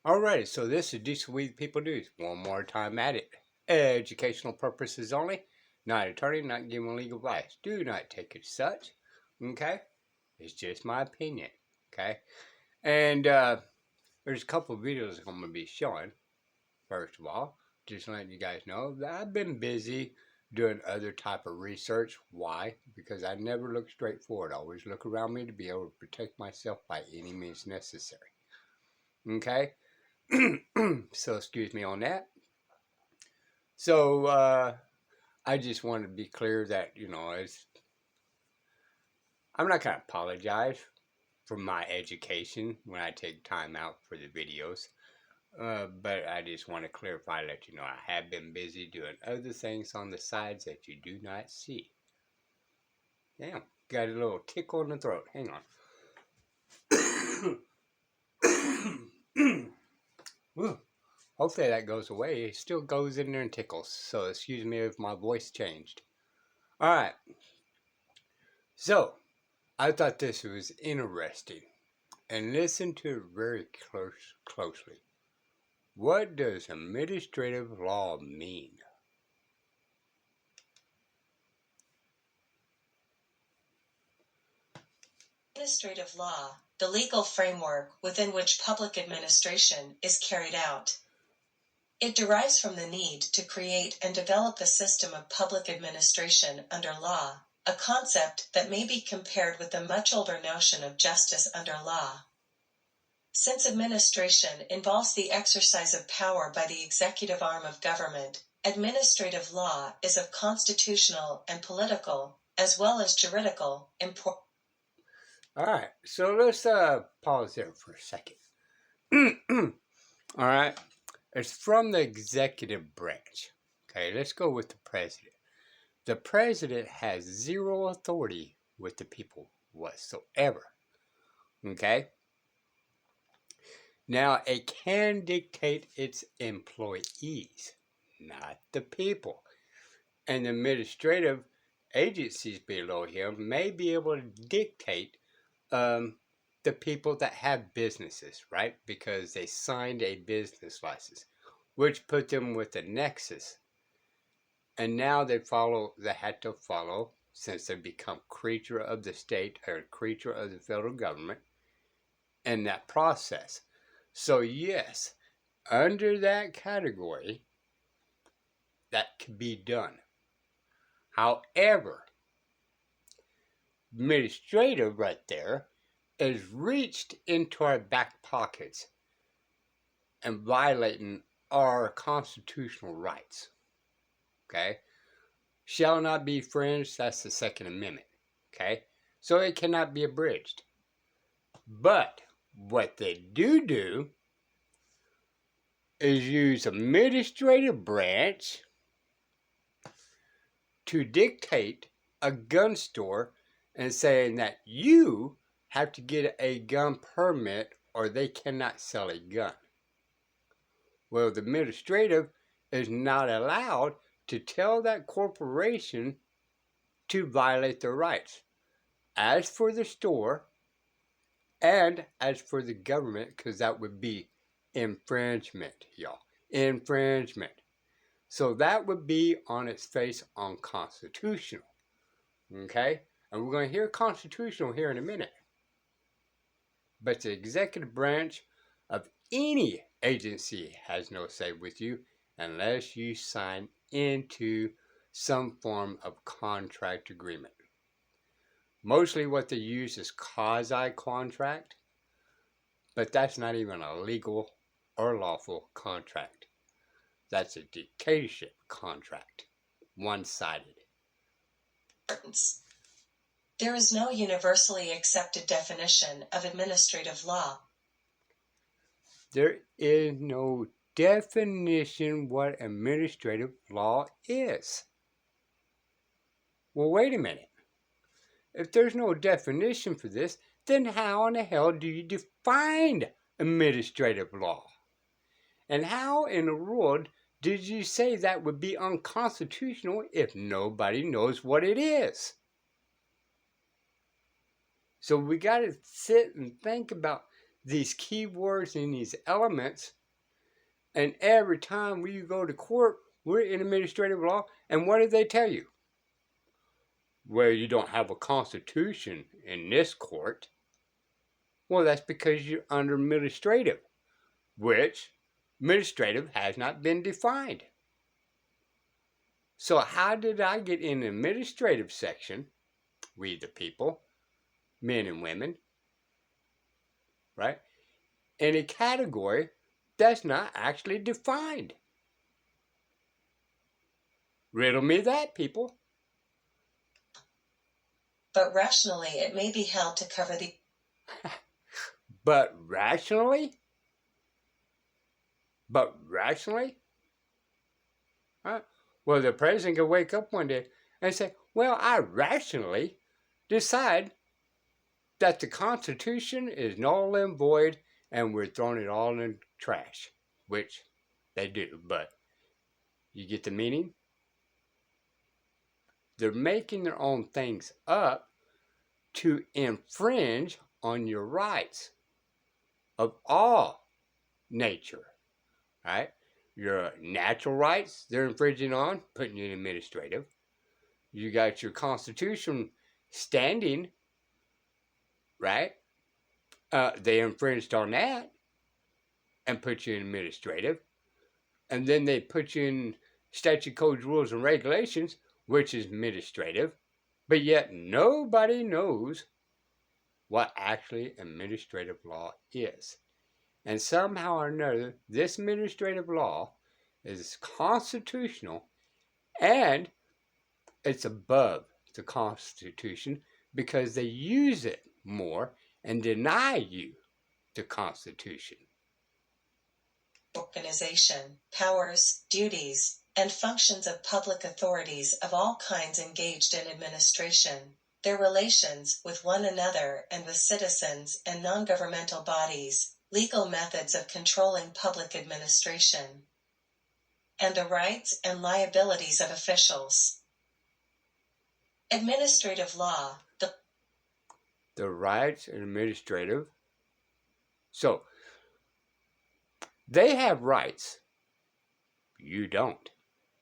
Alrighty, so this is Decent Weed People News. One more time at it. Educational purposes only. Not attorney, not giving legal advice. Do not take it as such. Okay? It's just my opinion. Okay? And there's a couple of videos I'm going to be showing. First of all, just letting you guys know that I've been busy doing other type of research. Why? Because I never look straight forward. I always look around me to be able to protect myself by any means necessary. Okay? So excuse me on that. So I just want to be clear that I'm not going to apologize for my education when I take time out for the videos. But I just want to clarify, let you know I have been busy doing other things on the sides that you do not see. Damn, got a little tickle in the throat. Hang on. Hopefully that goes away. It still goes in there and tickles. So excuse me if my voice changed. Alright. So, I thought this was interesting. And listen to it very closely. What does administrative law mean? Administrative law, the legal framework within which public administration is carried out. It derives from the need to create and develop a system of public administration under law, a concept that may be compared with the much older notion of justice under law. Since administration involves the exercise of power by the executive arm of government, administrative law is of constitutional and political, as well as juridical, importance. Alright, so let's pause there for a second. Alright, it's from the executive branch. Okay, let's go with the president. The president has zero authority with the people whatsoever. Okay? Now, it can dictate its employees, not the people. And the administrative agencies below him may be able to dictate the people that have businesses, right? Because they signed a business license, which put them with a nexus. And now they had to follow, since they become creature of the state or creature of the federal government, in that process. So yes, under that category, that could be done. However, administrative right there is reached into our back pockets and violating our constitutional rights. Okay? Shall not be infringed, that's the Second Amendment. Okay? So it cannot be abridged. But what they do is use administrative branch to dictate a gun store and saying that you have to get a gun permit or they cannot sell a gun. Well, the administrative is not allowed to tell that corporation to violate their rights. As for the store and as for the government, because that would be infringement, y'all. Infringement. So that would be on its face unconstitutional. Okay? And we're going to hear constitutional here in a minute. But the executive branch of any agency has no say with you unless you sign into some form of contract agreement. Mostly what they use is quasi-contract, but that's not even a legal or lawful contract. That's a dictatorship contract, one-sided. There is no universally accepted definition of administrative law. There is no definition what administrative law is. Well, wait a minute. If there's no definition for this, then how in the hell do you define administrative law? And how in the world did you say that would be unconstitutional if nobody knows what it is? So we got to sit and think about these keywords and these elements, and every time we go to court, we're in administrative law, and what do they tell you? Well, you don't have a constitution in this court. Well, that's because you're under administrative, which administrative has not been defined. So how did I get in the administrative section, we the people, men and women, right, in a category that's not actually defined? Riddle me that, people. But rationally, it may be held to cover the But rationally? But rationally? Right? Well, the president could wake up one day and say, well, I rationally decide that the Constitution is null and void and we're throwing it all in the trash, which they do, but you get the meaning? They're making their own things up to infringe on your rights of all nature, right? Your natural rights, they're infringing on, putting you in administrative. You got your Constitution standing, right? They infringed on that and put you in administrative. And then they put you in statute, codes, rules, and regulations, which is administrative. But yet nobody knows what actually administrative law is. And somehow or another, this administrative law is constitutional and it's above the Constitution because they use it more and deny you the Constitution. organization, powers, duties, and functions of public authorities of all kinds engaged in administration, their relations with one another and with citizens and non-governmental bodies, legal methods of controlling public administration, and the rights and liabilities of officials. Administrative law, The rights and administrative. So, they have rights. You don't.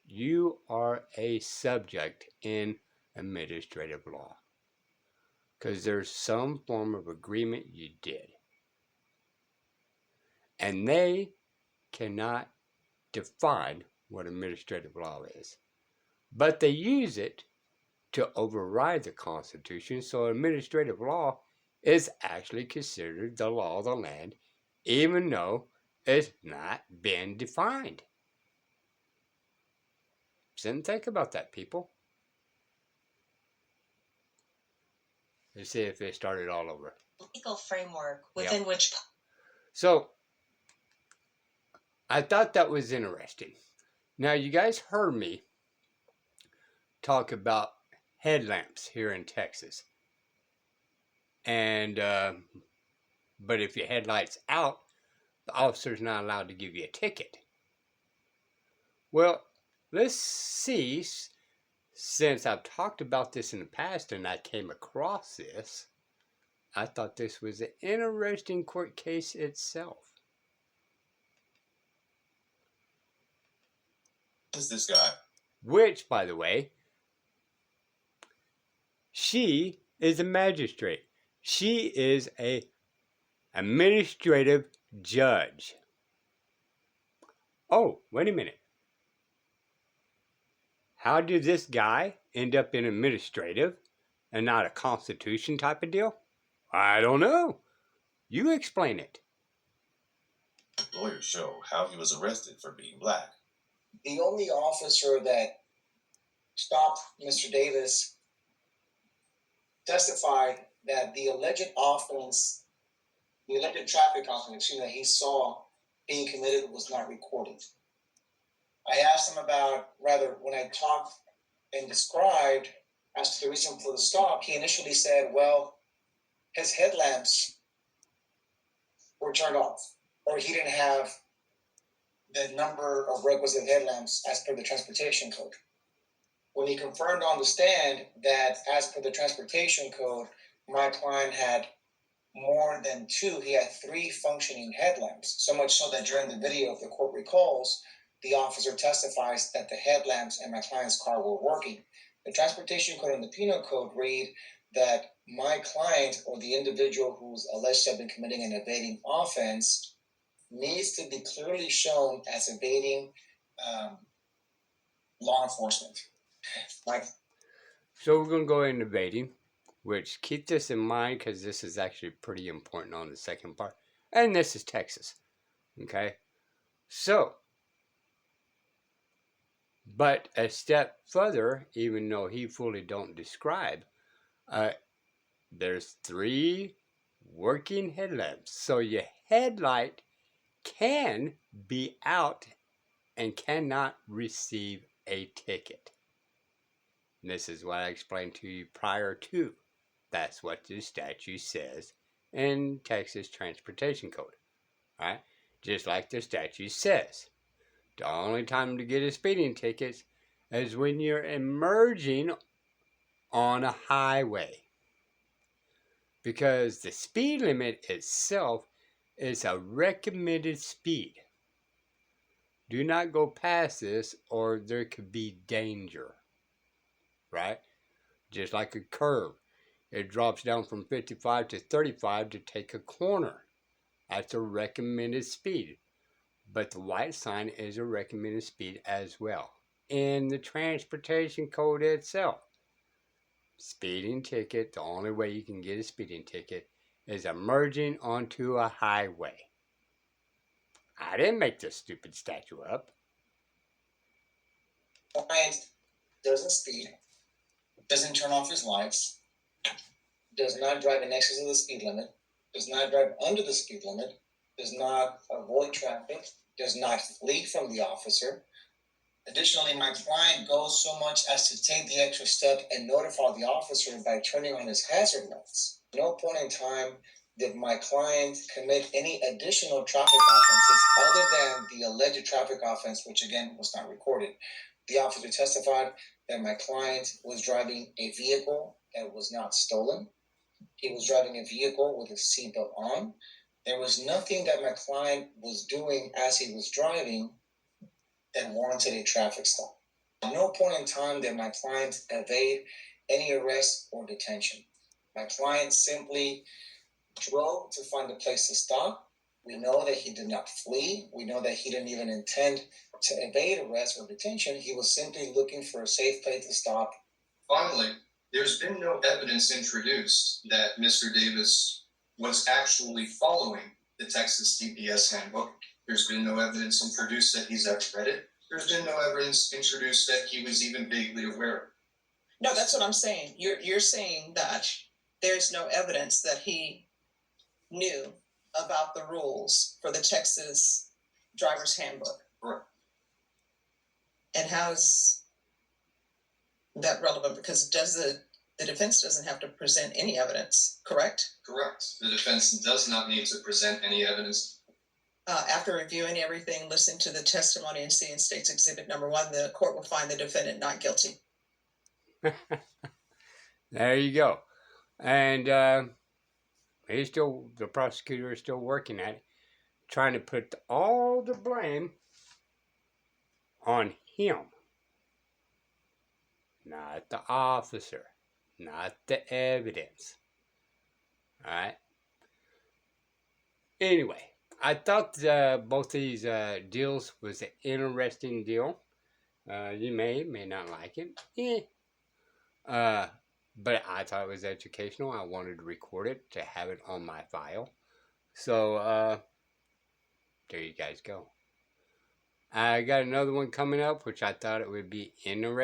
You are a subject in administrative law because there's some form of agreement you did. And they cannot define what administrative law is. But they use it to override the Constitution, so administrative law is actually considered the law of the land, even though it's not been defined. Sit and think about that, people. Let's see if they started all over. legal framework within which So, I thought that was interesting. Now, you guys heard me talk about headlamps here in Texas. And, but if your headlight's out, the officer's not allowed to give you a ticket. Well, let's see, since I've talked about this in the past and I came across this, I thought this was an interesting court case itself. Who's this guy? Which, by the way, she is a magistrate. She is a administrative judge. Oh, wait a minute. How did this guy end up in administrative and not a constitution type of deal? I don't know. You explain it. Lawyers show how he was arrested for being black. The only officer that stopped Mr. Davis testified that the alleged offense, the alleged traffic offense, that he saw being committed was not recorded. I asked him about, rather, when I talked and described as to the reason for the stop, he initially said, well, his headlamps were turned off, or he didn't have the number of requisite headlamps as per the transportation code. When he confirmed on the stand that as per the transportation code, my client had more than two. He had 3 functioning headlamps. So much so that during the video, if the court recalls, the officer testifies that the headlamps in my client's car were working. The transportation code and the penal code read that my client, or the individual who's alleged to have been committing an evading offense, needs to be clearly shown as evading law enforcement. Like, So we're going to go into evading, which keep this in mind because this is actually pretty important on the second part. And this is Texas. Okay? So, but a step further, even though he fully don't describe, there's 3 working headlamps. So your headlight can be out and cannot receive a ticket. And this is what I explained to you prior to. That's what the statute says in Texas Transportation Code. All right? Just like the statute says. The only time to get a speeding ticket is when you're emerging on a highway. Because the speed limit itself is a recommended speed. Do not go past this or there could be danger. Right? Just like a curve. It drops down from 55 to 35 to take a corner. That's a recommended speed. But the white sign is a recommended speed as well. In the transportation code itself. Speeding ticket, the only way you can get a speeding ticket is emerging onto a highway. I didn't make this stupid statue up. client doesn't speed, doesn't turn off his lights, does not drive in excess of the speed limit, does not drive under the speed limit, does not avoid traffic, does not flee from the officer. Additionally, my client goes so much as to take the extra step and notify the officer by turning on his hazard lights. At no point in time did my client commit any additional traffic offenses other than the alleged traffic offense, which again was not recorded. The officer testified that my client was driving a vehicle that was not stolen. He was driving a vehicle with his seatbelt on. There was nothing that my client was doing as he was driving that warranted a traffic stop. At no point in time did my client evade any arrest or detention. My client simply drove to find a place to stop. We know that he did not flee. We know that he didn't even intend to evade arrest or detention. He was simply looking for a safe place to stop. Finally, there's been no evidence introduced that Mr. Davis was actually following the Texas DPS handbook. There's been no evidence introduced that he's ever read it. There's been no evidence introduced that he was even vaguely aware of it. No, that's what I'm saying. You're saying that there's no evidence that he knew about the rules for the Texas driver's handbook. Correct. And how's that relevant? Because the defense doesn't have to present any evidence, correct? Correct. The defense does not need to present any evidence. After reviewing everything, listening to the testimony and seeing State's Exhibit Number 1, the court will find the defendant not guilty. There you go. And the prosecutor is still working at it, trying to put all the blame on him. Not the officer. Not the evidence. Alright? Anyway, I thought both these deals was an interesting deal. You may not like it. But I thought it was educational. I wanted to record it to have it on my file. So, there you guys go. I got another one coming up, which I thought it would be interesting.